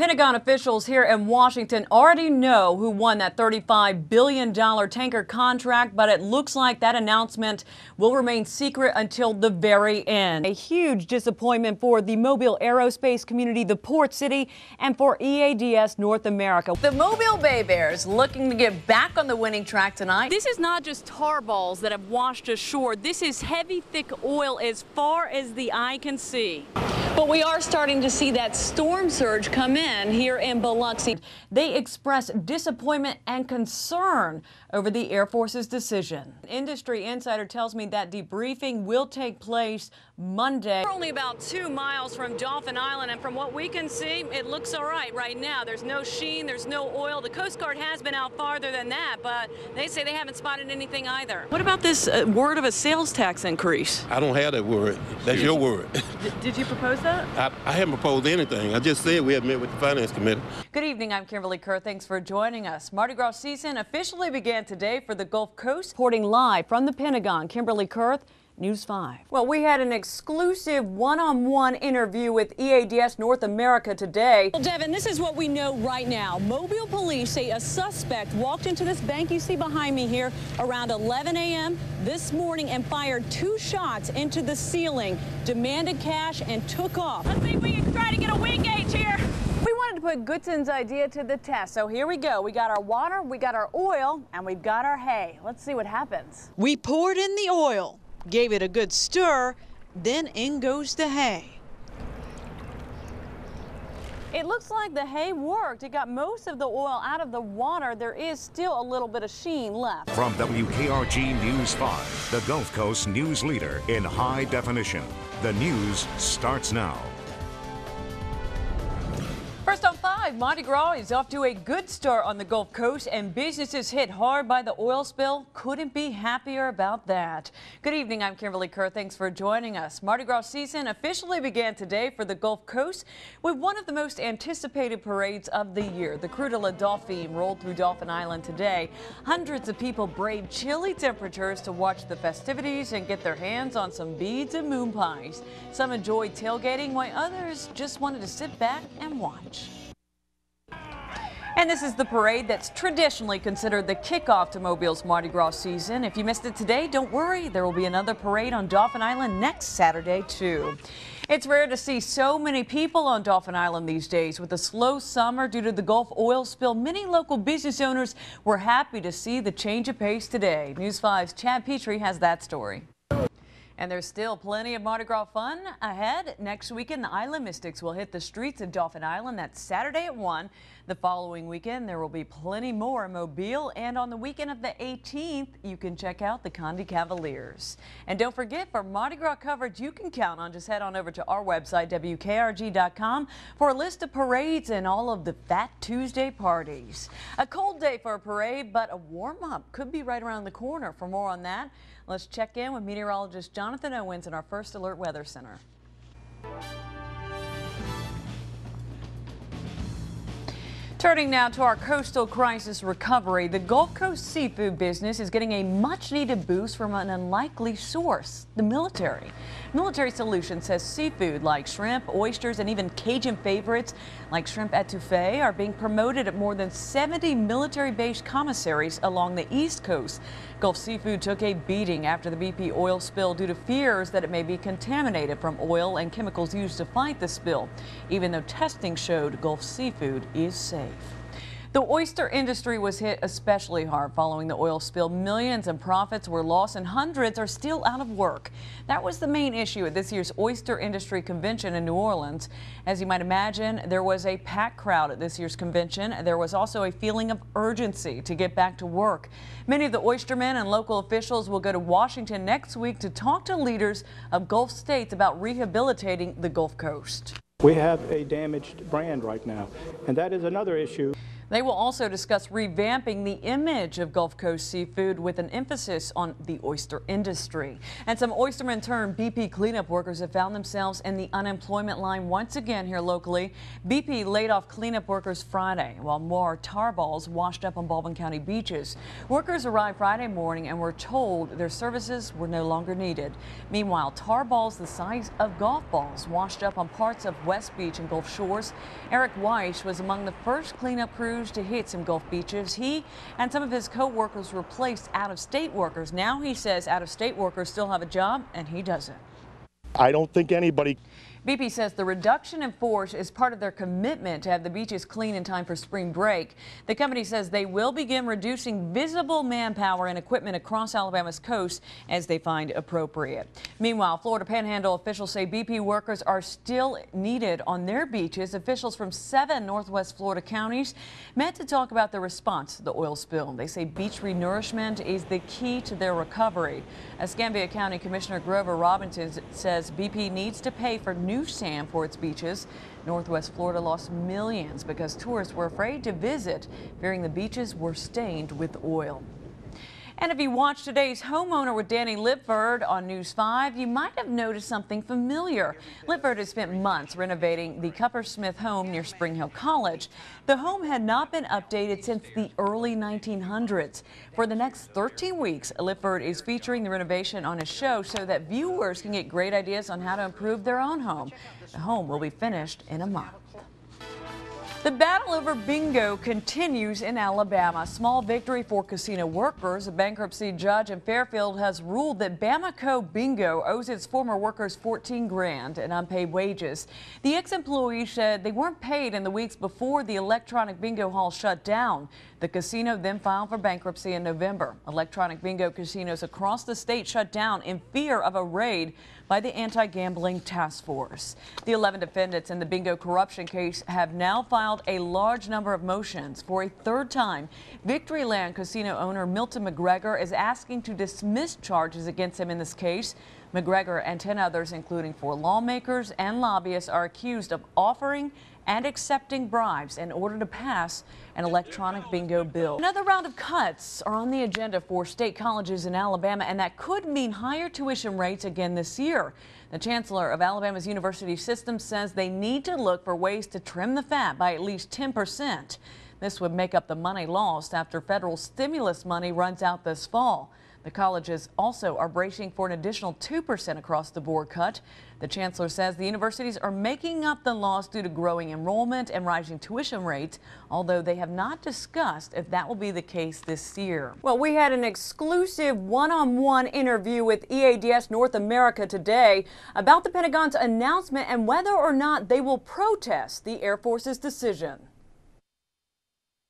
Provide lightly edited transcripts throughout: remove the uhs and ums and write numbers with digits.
Pentagon officials here in Washington already know who won that $35 billion tanker contract, but it looks like that announcement will remain secret until the very end. A huge disappointment for the Mobile aerospace community, the port city, and for EADS North America. The Mobile Bay Bears looking to get back on the winning track tonight. This is not just tar balls that have washed ashore. This is heavy, thick oil as far as the eye can see. But we are starting to see that storm surge come in here in Biloxi. They express disappointment and concern over the Air Force's decision. An industry insider tells me that debriefing will take place Monday. We're only about 2 miles from Dauphin Island, and from what we can see, it looks all right now. There's no sheen, there's no oil. The Coast Guard has been out farther than that, but they say they haven't spotted anything either. What about this word of a sales tax increase? I don't have that word. That's your word. Did you propose that? I haven't proposed anything. I just said we had met with the Finance Committee. Good evening. I'm Kimberly Curth. Thanks for joining us. Mardi Gras season officially began today for the Gulf Coast. Reporting live from the Pentagon, Kimberly Curth, News 5. Well, we had an exclusive one-on-one interview with EADS North America today. Well, Devin, this is what we know right now. Mobile police say a suspect walked into this bank you see behind me here around 11 a.m. this morning and fired 2 shots into the ceiling, demanded cash, and took off. Let's see if we can try to get a wind gauge here. We wanted to put Goodson's idea to the test, so here we go. We got our water, we got our oil, and we've got our hay. Let's see what happens. We poured in the oil, gave it a good stir, then in goes the hay. It looks like the hay worked. It got most of the oil out of the water. There is still a little bit of sheen left. From WKRG News 5, the Gulf Coast news leader in high definition. The news starts now. First on 5, Mardi Gras is off to a good start on the Gulf Coast, and businesses hit hard by the oil spill couldn't be happier about that. Good evening, I'm Kimberly Curth. Thanks for joining us. Mardi Gras season officially began today for the Gulf Coast with one of the most anticipated parades of the year. The Croix de la Dauphine rolled through Dauphin Island today. Hundreds of people braved chilly temperatures to watch the festivities and get their hands on some beads and moon pies. Some enjoyed tailgating, while others just wanted to sit back and watch. And this is the parade that's traditionally considered the kickoff to Mobile's Mardi Gras season. If you missed it today, don't worry. There will be another parade on Dauphin Island next Saturday, too. It's rare to see so many people on Dauphin Island these days. With a slow summer due to the Gulf oil spill, many local business owners were happy to see the change of pace today. News 5's Chad Petrie has that story. And there's still plenty of Mardi Gras fun ahead. Next weekend, the Island Mystics will hit the streets of Dauphin Island. That's Saturday at 1. The following weekend, there will be plenty more in Mobile. And on the weekend of the 18th, you can check out the Conde Cavaliers. And don't forget, for Mardi Gras coverage you can count on, just head on over to our website, WKRG.com, for a list of parades and all of the Fat Tuesday parties. A cold day for a parade, but a warm-up could be right around the corner. For more on that, let's check in with meteorologist Jonathan Owens in our First Alert Weather Center. Turning now to our coastal crisis recovery, the Gulf Coast seafood business is getting a much-needed boost from an unlikely source, the military. Military Solutions says seafood like shrimp, oysters, and even Cajun favorites like shrimp etouffee are being promoted at more than 70 military-based commissaries along the East Coast. Gulf Seafood took a beating after the BP oil spill due to fears that it may be contaminated from oil and chemicals used to fight the spill, even though testing showed Gulf Seafood is safe. The oyster industry was hit especially hard following the oil spill. Millions in profits were lost and hundreds are still out of work. That was the main issue at this year's Oyster Industry Convention in New Orleans. As you might imagine, there was a packed crowd at this year's convention. There was also a feeling of urgency to get back to work. Many of the oystermen and local officials will go to Washington next week to talk to leaders of Gulf states about rehabilitating the Gulf Coast. We have a damaged brand right now, and that is another issue. They will also discuss revamping the image of Gulf Coast seafood with an emphasis on the oyster industry. And some oystermen turned BP cleanup workers have found themselves in the unemployment line once again here locally. BP laid off cleanup workers Friday while more tar balls washed up on Baldwin County beaches. Workers arrived Friday morning and were told their services were no longer needed. Meanwhile, tar balls the size of golf balls washed up on parts of West Beach and Gulf Shores. Eric Weiss was among the first cleanup crews to hit some Gulf beaches. He and some of his co-workers replaced out-of-state workers. Now he says out-of-state workers still have a job and he doesn't. I don't think anybody. BP says the reduction in force is part of their commitment to have the beaches clean in time for spring break. The company says they will begin reducing visible manpower and equipment across Alabama's coast as they find appropriate. Meanwhile, Florida Panhandle officials say BP workers are still needed on their beaches. Officials from 7 Northwest Florida counties met to talk about the response to the oil spill. They say beach renourishment is the key to their recovery. Escambia County Commissioner Grover Robinson says BP needs to pay for new sand for its beaches. Northwest Florida lost millions because tourists were afraid to visit, fearing the beaches were stained with oil. And if you watched today's Homeowner with Danny Lipford on News 5, you might have noticed something familiar. Lipford has spent months renovating the Cuppersmith home near Spring Hill College. The home had not been updated since the early 1900s. For the next 13 weeks, Lipford is featuring the renovation on his show so that viewers can get great ideas on how to improve their own home. The home will be finished in a month. The battle over bingo continues in Alabama. Small victory for casino workers. A bankruptcy judge in Fairfield has ruled that Bamaco Bingo owes its former workers $14 grand in unpaid wages. The ex-employee said they weren't paid in the weeks before the electronic bingo hall shut down. The casino then filed for bankruptcy in November. Electronic bingo casinos across the state shut down in fear of a raid by the anti-gambling task force. The 11 defendants in the bingo corruption case have now filed a large number of motions. For a third time, Victoryland casino owner Milton McGregor is asking to dismiss charges against him in this case. McGregor and 10 others, including 4 lawmakers and lobbyists, are accused of offering and accepting bribes in order to pass an electronic bingo bill. Another round of cuts are on the agenda for state colleges in Alabama, and that could mean higher tuition rates again this year. The chancellor of Alabama's university system says they need to look for ways to trim the fat by at least 10%. This would make up the money lost after federal stimulus money runs out this fall. The colleges also are bracing for an additional 2% across the board cut. The chancellor says the universities are making up the loss due to growing enrollment and rising tuition rates, although they have not discussed if that will be the case this year. Well, we had an exclusive one-on-one interview with EADS North America today about the Pentagon's announcement and whether or not they will protest the Air Force's decision.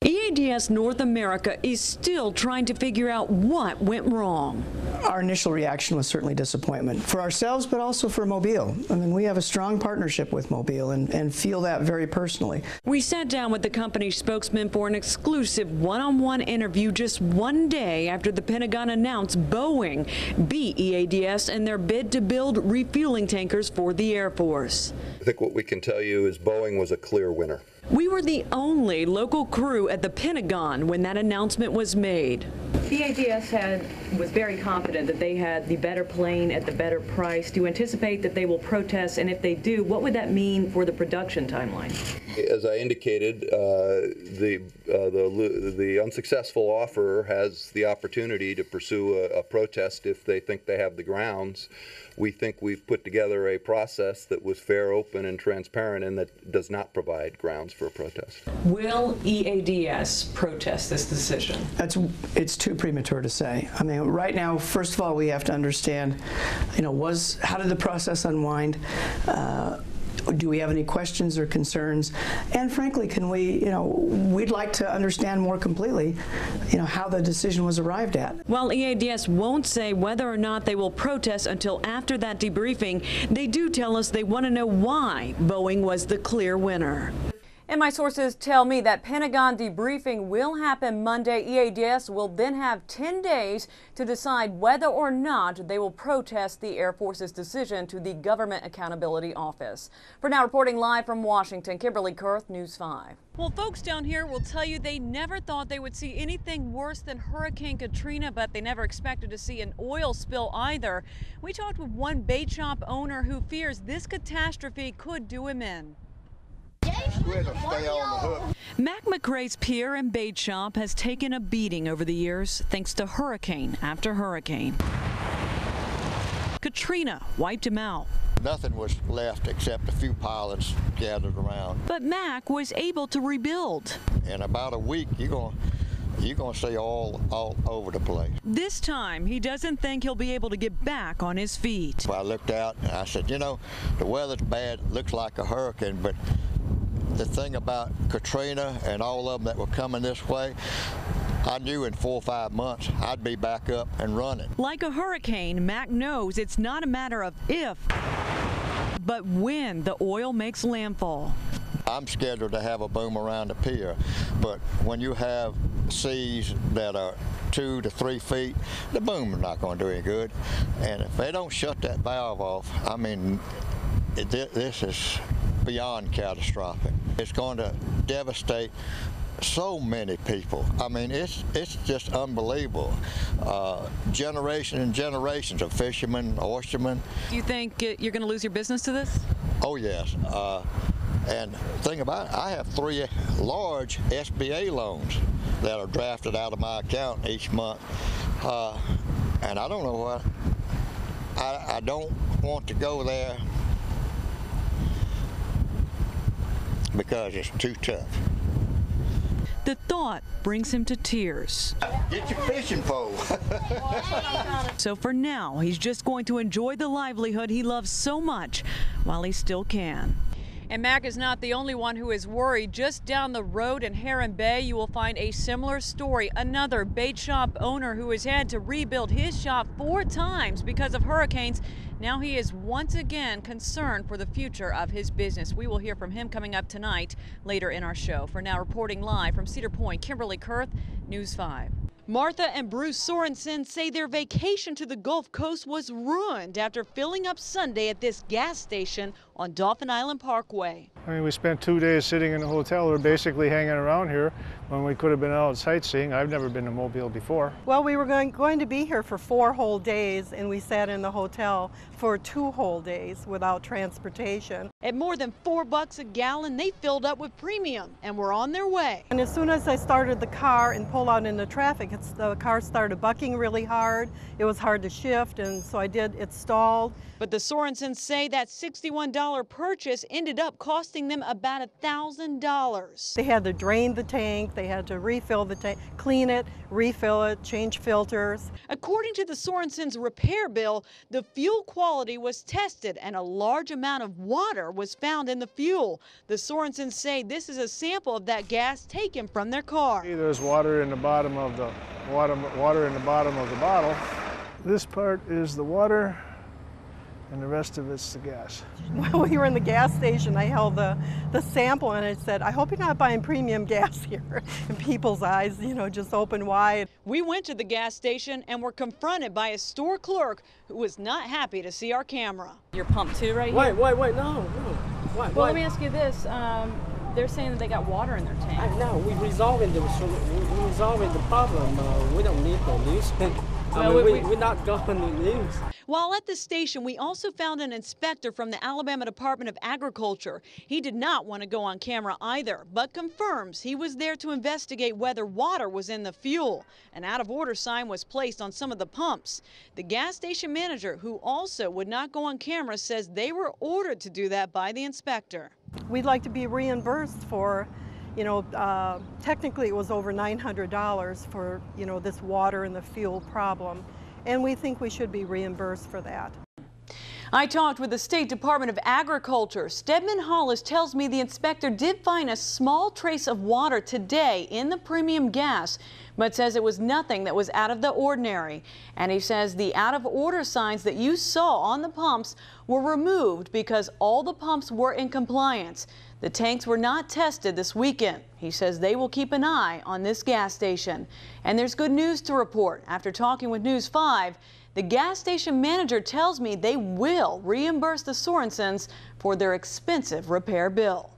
EADS North America is still trying to figure out what went wrong. Our initial reaction was certainly disappointment for ourselves, but also for Mobile. I mean, we have a strong partnership with Mobile and feel that very personally. We sat down with the company's spokesman for an exclusive one-on-one interview just one day after the Pentagon announced Boeing beat EADS in their bid to build refueling tankers for the Air Force. I think what we can tell you is Boeing was a clear winner. We were the only local crew at the Pentagon when that announcement was made. EADS was very confident that they had the better plane at the better price. Do you anticipate that they will protest? And if they do, what would that mean for the production timeline? As I indicated, the unsuccessful offerer has the opportunity to pursue a protest if they think they have the grounds. We think we've put together a process that was fair, open, and transparent, and that does not provide grounds for a protest. Will EADS protest this decision? It's too premature to say. I mean, right now, first of all, we have to understand, how did the process unwind? Do we have any questions or concerns? And frankly, can we, we'd like to understand more completely, how the decision was arrived at. While EADS won't say whether or not they will protest until after that debriefing, they do tell us they want to know why Boeing was the clear winner. And my sources tell me that Pentagon debriefing will happen Monday. EADS will then have 10 days to decide whether or not they will protest the Air Force's decision to the Government Accountability Office. For now, reporting live from Washington, Kimberly Curth, News 5. Well, folks down here will tell you they never thought they would see anything worse than Hurricane Katrina, but they never expected to see an oil spill either. We talked with one bait shop owner who fears this catastrophe could do him in. Mac McRae's Pier and Bait Shop has taken a beating over the years thanks to hurricane after hurricane. Katrina wiped him out. Nothing was left except a few pilots gathered around. But Mac was able to rebuild. In about a week, you're gonna see all over the place. This time, he doesn't think he'll be able to get back on his feet. I looked out and I said, you know, the weather's bad, it looks like a hurricane, but the thing about Katrina and all of them that were coming this way, I knew in 4 or 5 months I'd be back up and running. Like a hurricane, Mac knows it's not a matter of if, but when the oil makes landfall. I'm scheduled to have a boom around the pier, but when you have seas that are 2 to 3 feet, the boom is not going to do any good. And if they don't shut that valve off, I mean, this is beyond catastrophic. It's going to devastate so many people. I mean, it's just unbelievable. Generations and generations of fishermen, oystermen. Do you think you're going to lose your business to this? Oh, yes. And think about it, I have 3 large SBA loans that are drafted out of my account each month. And I don't know what, I don't want to go there because it's too tough. The thought brings him to tears. Get your fishing pole. So for now, he's just going to enjoy the livelihood he loves so much while he still can. And Mac is not the only one who is worried. Just down the road in Heron Bay, you will find a similar story. Another bait shop owner who has had to rebuild his shop 4 times because of hurricanes. Now he is once again concerned for the future of his business. We will hear from him coming up tonight later in our show. For now, reporting live from Cedar Point, Kimberly Curth, News 5. Martha and Bruce Sorensen say their vacation to the Gulf Coast was ruined after filling up Sunday at this gas station on Dauphin Island Parkway. I mean, we spent 2 days sitting in the hotel. We're basically hanging around here when we could have been out sightseeing. I've never been to Mobile before. Well, we were going to be here for 4 whole days, and we sat in the hotel for 2 whole days without transportation. At more than $4 a gallon, they filled up with premium and were on their way. And as soon as I started the car and pulled out into traffic, the car started bucking really hard. It was hard to shift, and so it stalled. But the Sorensens say that $61 purchase ended up costing them about $1,000. They had to drain the tank, they had to refill the tank, clean it, refill it, change filters. According to the Sorensens' repair bill, the fuel quality was tested and a large amount of water was found in the fuel. The Sorensens say this is a sample of that gas taken from their car. There's water in the bottom of the bottle. This part is the water, and the rest of it's the gas. When we were in the gas station, I held the sample and I said, I hope you're not buying premium gas here. And people's eyes, just open wide. We went to the gas station and were confronted by a store clerk who was not happy to see our camera. You're pumped too right here? Wait, no. Well, let me ask you this. They're saying that they got water in their tank. No, we're resolving the problem. We don't need the news. We're not going to lose. While at the station, we also found an inspector from the Alabama Department of Agriculture. He did not want to go on camera either, but confirms he was there to investigate whether water was in the fuel. An out-of-order sign was placed on some of the pumps. The gas station manager, who also would not go on camera, says they were ordered to do that by the inspector. We'd like to be reimbursed for, technically it was over $900 for, this water and the fuel problem. And we think we should be reimbursed for that. I talked with the State Department of Agriculture. Stedman Hollis tells me the inspector did find a small trace of water today in the premium gas, but says it was nothing that was out of the ordinary. And he says the out-of-order signs that you saw on the pumps were removed because all the pumps were in compliance. The tanks were not tested this weekend. He says they will keep an eye on this gas station. And there's good news to report. After talking with News 5, the gas station manager tells me they will reimburse the Sorensens for their expensive repair bill.